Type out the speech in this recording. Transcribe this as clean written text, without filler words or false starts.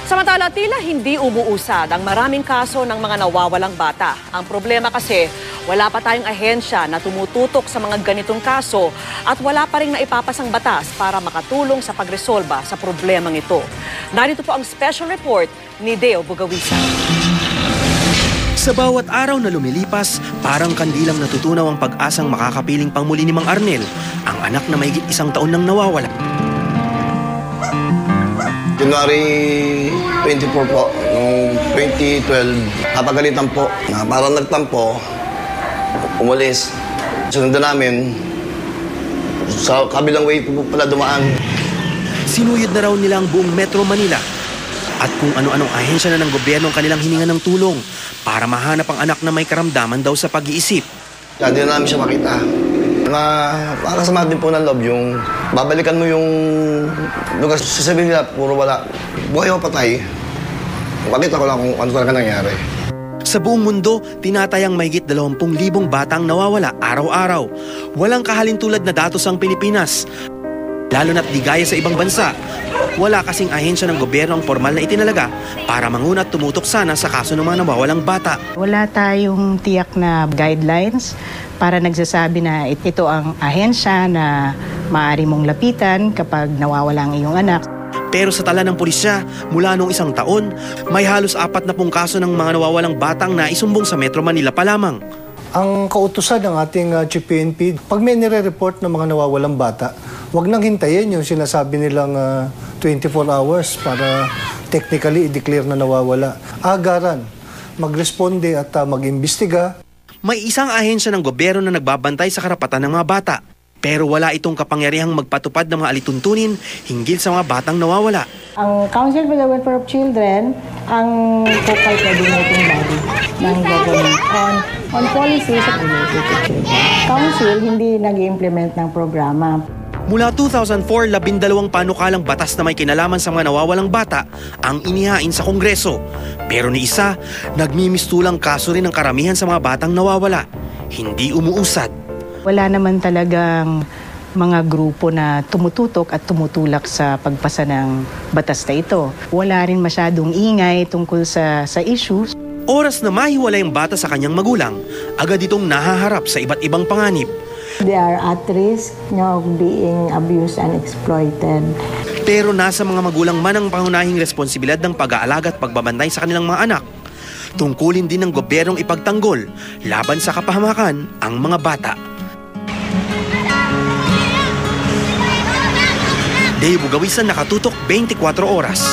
Samantala, tila hindi umuusad ang maraming kaso ng mga nawawalang bata. Ang problema kasi, wala pa tayong ahensya na tumututok sa mga ganitong kaso at wala pa rin naipapasang batas para makatulong sa pagresolba sa problemang ito. Narito po ang special report ni Deo Bugawisa. Sa bawat araw na lumilipas, parang kandilang natutunaw ang pag-asang makakapiling pangmuli ni Mang Arnel, ang anak na mahigit 1 taon nang nawawala. January 24 po, noong 2012, napagalitan po na parang nagtampo, umalis. Sunod namin, sa kabilang way po pala dumaan. Sinuyod na raw nila ang buong Metro Manila at kung ano-anong ahensya na ng gobyerno ang kanilang hininga ng tulong para mahanap ang anak na may karamdaman daw sa pag-iisip. Kaya hindi na namin siya makita. Na makakasama din po ng loob yung babalikan mo yung lugar. Sasabihin nila, puro wala. Buhay o patay. Makita ko lang kung ano talaga nangyari. Sa buong mundo, tinatayang mahigit 20,000 batang nawawala araw-araw. Walang kahalintulad na datos ang Pilipinas. Lalo na't di gaya sa ibang bansa. Wala kasing ahensya ng gobyerno ang formal na itinalaga para manguna at tumutok sana sa kaso ng mga nawawalang bata. Wala tayong tiyak na guidelines para nagsasabi na ito ang ahensya na maaari mong lapitan kapag nawawala ang iyong anak. Pero sa tala ng pulisya, mula noong 1 taon, may halos 40 kaso ng mga nawawalang batang naisumbong sa Metro Manila pa lamang. Ang kautusan ng ating Chief PNP, pag may nire-report ng mga nawawalang bata, huwag nang hintayin yung sinasabi nilang 24 hours para technically i-declare na nawawala. Agaran, magresponde at mag-imbestiga. May isang ahensya ng gobyerno na nagbabantay sa karapatan ng mga bata. Pero wala itong kapangyarihang magpatupad ng mga alituntunin hinggil sa mga batang nawawala. Ang Council for the Welfare of Children, ang focal coordinating body ng government on policies related to children. Council hindi nag-implement ng programa. Mula 2004, 12 panukalang batas na may kinalaman sa mga nawawalang bata ang inihain sa Kongreso. Pero ni isa, nagmimistulang kaso rin ang karamihan sa mga batang nawawala. Hindi umuusad. Wala naman talagang mga grupo na tumututok at tumutulak sa pagpasa ng batas na ito. Wala rin masyadong ingay tungkol sa issues. Oras na mahiwalay ang bata sa kanyang magulang, agad itong nahaharap sa iba't ibang panganib. They are at risk of being abused and exploited. Pero nasa mga magulang man ang pangunahing responsibilidad ng pag-aalaga at pagbabantay sa kanilang mga anak. Tungkulin din ng gobyernong ipagtanggol laban sa kapahamakan ang mga bata. Deo Bugawisan, nakatutok 24 oras.